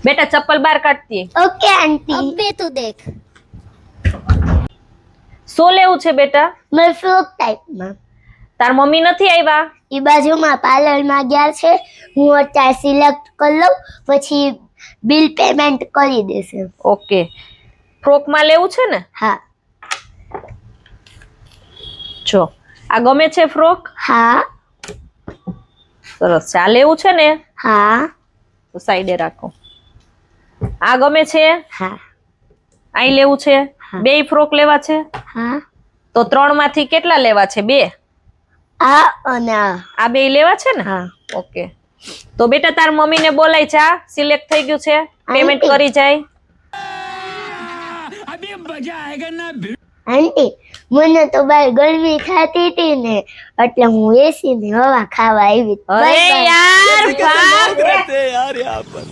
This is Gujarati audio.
बेटा चप्पल बाहर काटती है। Okay aunty. अब बे तू देख। શું લેવું છે બેટા? मैं फ्रॉक टाइप में તાર મમ્મી નથી આવ્યા? એ બાજુમાં પાર્લરમાં ગયા છે, હું અત્યારે સિલેક્ટ કરી લઉં પછી બિલ પેમેન્ટ કરી દેશે. ઓકે, ફ્રોકમાં લેવું છે ને? હા જો આ ગમે છે ફ્રોક? હા સરસ છે. આ લેવું છે ને? હા તો સાઈડે રાખો. આ ગમે છે? હા આઈ લેવું છે? હા. બેય ફ્રોક લેવા છે? હા તો 3 માંથી કેટલા લેવા છે? 2? આ અને આ બેય લેવા છે ને? હા. ઓકે, તો બેટા તાર મમ્મીને બોલાય છે. આ સિલેક્ટ થઈ ગયું છે, પેમેન્ટ આંટી. કરી જાય. આંટી મને તો બહાર ગરમી થતી હતી ને એટલે હું એસી ની હવા ખાવા આવી. અરે યાર, कैसे लोग रहते हैं यार यहाँ पर.